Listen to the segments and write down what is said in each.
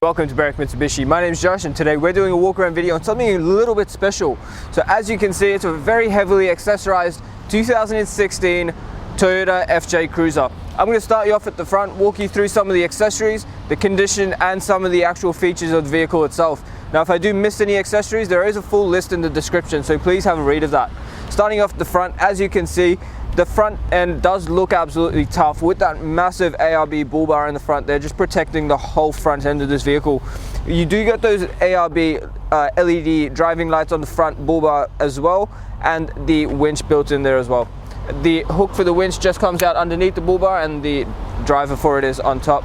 Welcome to Redarc Mitsubishi. My name is Josh and today we're doing a walk around video on something a little bit special. So as you can see, it's a very heavily accessorized 2016 Toyota FJ Cruiser. I'm going to start you off at the front, walk you through some of the accessories, the condition and some of the actual features of the vehicle itself. Now if I do miss any accessories, there is a full list in the description, so please have a read of that. Starting off the front, as you can see, the front end does look absolutely tough with that massive ARB bull bar in the front there, just protecting the whole front end of this vehicle. You do get those ARB LED driving lights on the front bull bar as well, and the winch built in there as well. The hook for the winch just comes out underneath the bull bar and the driver for it is on top.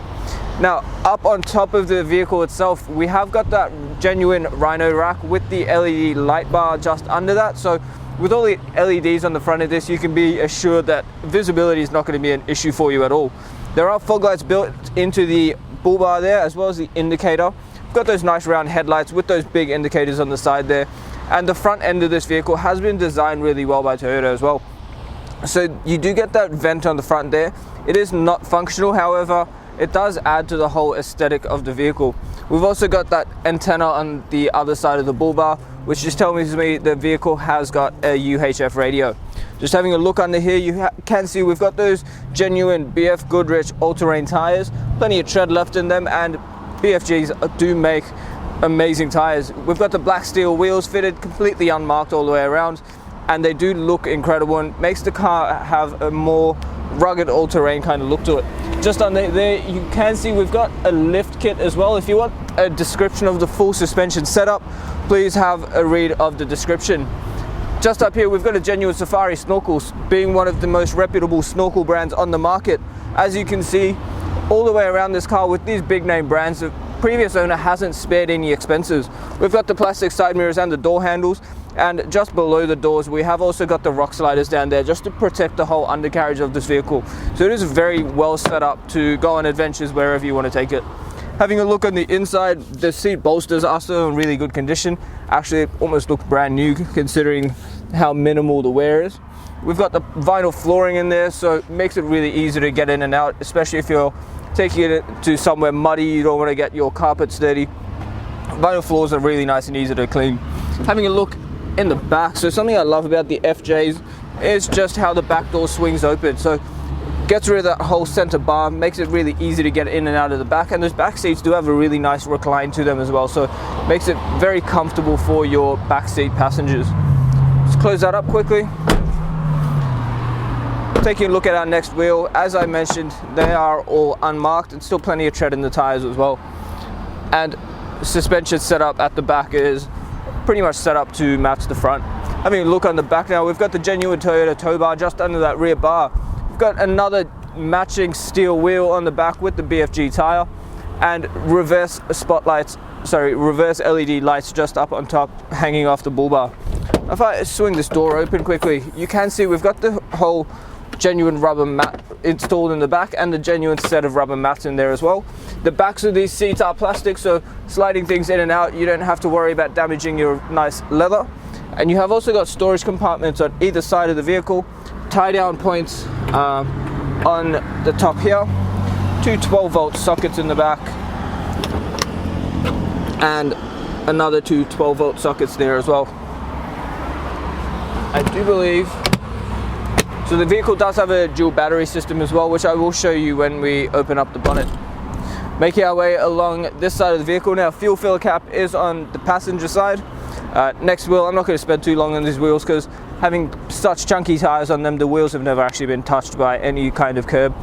Now up on top of the vehicle itself, we have got that genuine Rhino rack with the LED light bar just under that. So with all the LEDs on the front of this, you can be assured that visibility is not going to be an issue for you at all. There are fog lights built into the bull bar there, as well as the indicator. We've got those nice round headlights with those big indicators on the side there. And the front end of this vehicle has been designed really well by Toyota as well. So you do get that vent on the front there. It is not functional, however, it does add to the whole aesthetic of the vehicle. We've also got that antenna on the other side of the bull bar, which just tells me the vehicle has got a UHF radio. Just having a look under here, you can see we've got those genuine BF Goodrich all-terrain tires, plenty of tread left in them, and BFGs do make amazing tires. We've got the black steel wheels fitted, completely unmarked all the way around, and they do look incredible and makes the car have a more rugged all-terrain kind of look to it. Just under there you can see we've got a lift kit as well. If you want a description of the full suspension setup, please have a read of the description. Just up here we've got a genuine Safari Snorkel, being one of the most reputable snorkel brands on the market. As you can see all the way around this car with these big name brands, the previous owner hasn't spared any expenses. We've got the plastic side mirrors and the door handles, and just below the doors we have also got the rock sliders down there just to protect the whole undercarriage of this vehicle. So it is very well set up to go on adventures wherever you want to take it. Having a look on the inside, the seat bolsters are still in really good condition. Actually it almost looks brand new considering how minimal the wear is. We've got the vinyl flooring in there, so it makes it really easy to get in and out, especially if you're taking it to somewhere muddy, you don't want to get your carpets dirty. Vinyl floors are really nice and easy to clean. Having a look in the back, so something I love about the FJs is just how the back door swings open. So gets rid of that whole center bar, makes it really easy to get in and out of the back, and those back seats do have a really nice recline to them as well, so makes it very comfortable for your back seat passengers. Let's close that up quickly. Taking a look at our next wheel, as I mentioned, they are all unmarked and still plenty of tread in the tires as well. And suspension setup at the back is pretty much set up to match the front. Having a look on the back now, we've got the genuine Toyota tow bar just under that rear bar. We've got another matching steel wheel on the back with the BFG tire, and reverse LED lights just up on top, hanging off the bull bar. If I swing this door open quickly, you can see we've got the whole genuine rubber mat installed in the back and the genuine set of rubber mats in there as well. The backs of these seats are plastic, so sliding things in and out, you don't have to worry about damaging your nice leather. And you have also got storage compartments on either side of the vehicle, tie down points on the top here, two 12-volt sockets in the back, and another two 12-volt sockets there as well. I do believe so the vehicle does have a dual battery system as well, which I will show you when we open up the bonnet. Making our way along this side of the vehicle now, fuel filler cap is on the passenger side. Next wheel, I'm not going to spend too long on these wheels because having such chunky tires on them, the wheels have never actually been touched by any kind of curb.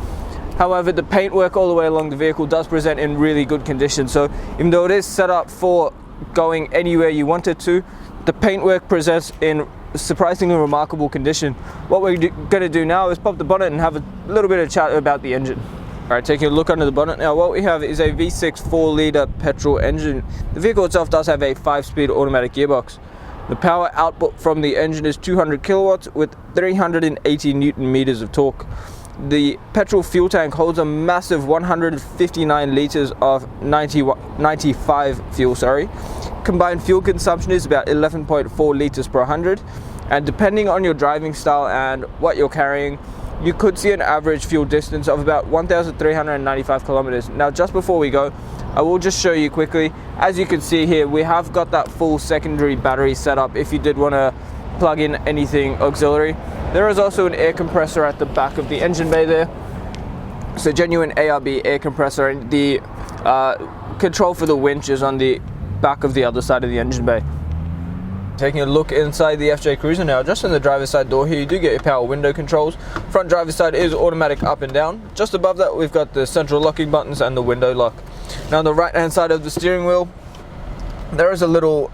However, the paintwork all the way along the vehicle does present in really good condition, so even though it is set up for going anywhere you want it to, the paintwork presents in surprisingly remarkable condition. What we're going to do now is pop the bonnet and have a little bit of chat about the engine. Alright, taking a look under the bonnet now, what we have is a V6 4-litre petrol engine. The vehicle itself does have a 5-speed automatic gearbox. The power output from the engine is 200 kilowatts with 380 newton meters of torque. The petrol fuel tank holds a massive 159 litres of 95 fuel. Combined fuel consumption is about 11.4 litres per 100, and depending on your driving style and what you're carrying, you could see an average fuel distance of about 1,395 kilometers. Now, just before we go, I will just show you quickly. As you can see here, we have got that full secondary battery setup if you did want to plug in anything auxiliary. There is also an air compressor at the back of the engine bay there. So genuine ARB air compressor, and the control for the winch is on the back of the other side of the engine bay. Taking a look inside the FJ Cruiser now, just in the driver's side door here, you do get your power window controls. Front driver's side is automatic up and down. Just above that, we've got the central locking buttons and the window lock. Now on the right hand side of the steering wheel, there is a little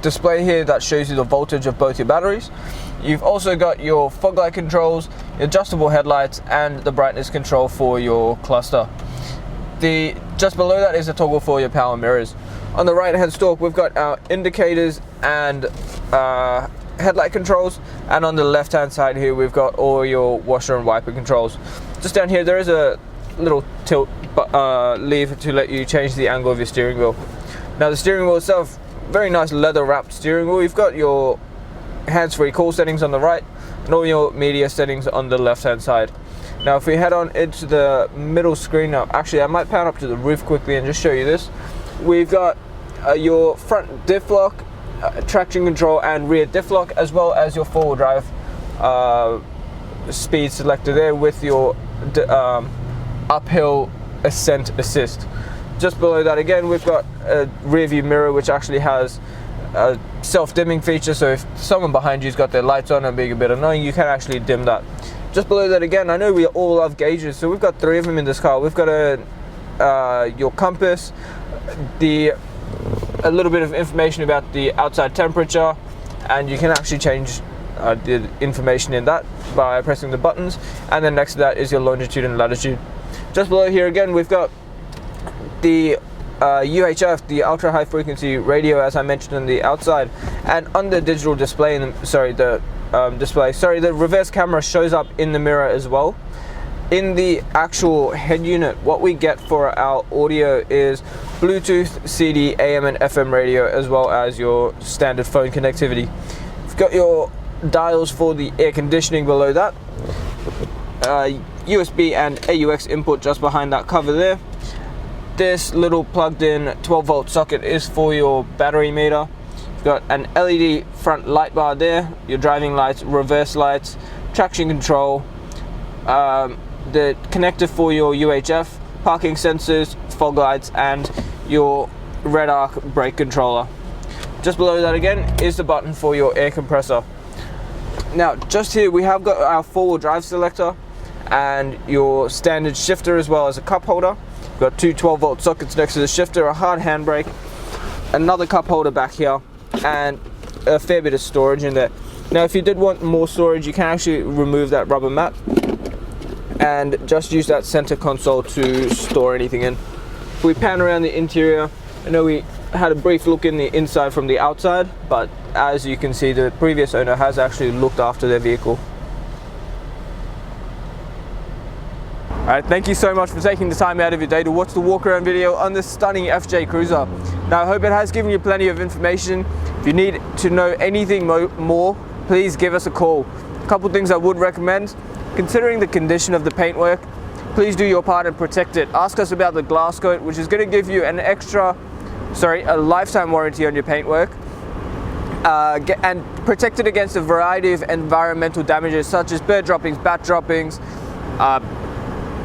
display here that shows you the voltage of both your batteries. You've also got your fog light controls, adjustable headlights, and the brightness control for your cluster. Just below that is a toggle for your power mirrors. On the right hand stalk, we've got our indicators and headlight controls, and on the left hand side here we've got all your washer and wiper controls. Just down here there is a little tilt lever to let you change the angle of your steering wheel. Now the steering wheel itself, very nice leather wrapped steering wheel. You've got your hands-free call settings on the right and all your media settings on the left hand side. Now if we head on into the middle screen now, actually I might pan up to the roof quickly and just show you this. We've got your front diff lock, traction control and rear diff lock, as well as your four-wheel drive speed selector there with your uphill ascent assist. Just below that again we've got a rear view mirror which actually has a self-dimming feature, so if someone behind you's got their lights on and being a bit annoying, you can actually dim that. Just below that again, I know we all love gauges, so we've got 3 of them in this car. We've got your compass, a little bit of information about the outside temperature, and you can actually change the information in that by pressing the buttons, and then next to that is your longitude and latitude. Just below here again we've got the UHF, the ultra high frequency radio, as I mentioned on the outside, and on the digital display, the reverse camera shows up in the mirror as well. In the actual head unit, what we get for our audio is Bluetooth, CD, AM and FM radio, as well as your standard phone connectivity. You've got your dials for the air conditioning below that, USB and AUX input just behind that cover there. This little plugged in 12 volt socket is for your battery meter. You've got an LED front light bar there, your driving lights, reverse lights, traction control, the connector for your UHF, parking sensors, fog lights, and your Redarc brake controller. Just below that again is the button for your air compressor. Now just here we have got our four-wheel drive selector and your standard shifter, as well as a cup holder. We've got 2 12 volt sockets next to the shifter, a hard handbrake, another cup holder back here, and a fair bit of storage in there. Now if you did want more storage, you can actually remove that rubber mat and just use that center console to store anything in. If we pan around the interior, I know we had a brief look in the inside from the outside, but as you can see, the previous owner has actually looked after their vehicle. Alright, thank you so much for taking the time out of your day to watch the walk around video on this stunning FJ Cruiser. Now I hope it has given you plenty of information. If you need to know anything more, please give us a call. A couple things I would recommend: considering the condition of the paintwork, please do your part and protect it. Ask us about the glass coat, which is going to give you an a lifetime warranty on your paintwork, and protect it against a variety of environmental damages such as bird droppings, bat droppings,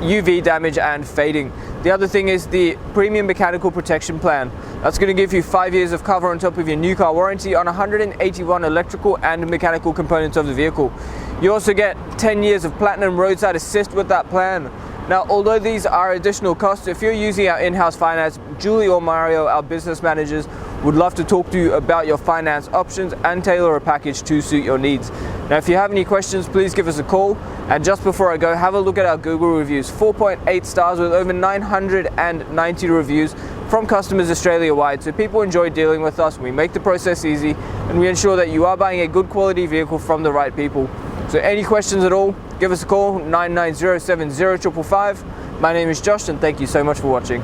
UV damage and fading. The other thing is the premium mechanical protection plan. That's going to give you 5 years of cover on top of your new car warranty on 181 electrical and mechanical components of the vehicle. You also get 10 years of platinum roadside assist with that plan. Now, although these are additional costs, if you're using our in-house finance, Julie or Mario, our business managers, would love to talk to you about your finance options and tailor a package to suit your needs. Now, if you have any questions, please give us a call. And just before I go, have a look at our Google reviews. 4.8 stars with over 990 reviews from customers Australia-wide. So people enjoy dealing with us. We make the process easy and we ensure that you are buying a good quality vehicle from the right people. So any questions at all, give us a call, 99070555. My name is Josh and thank you so much for watching.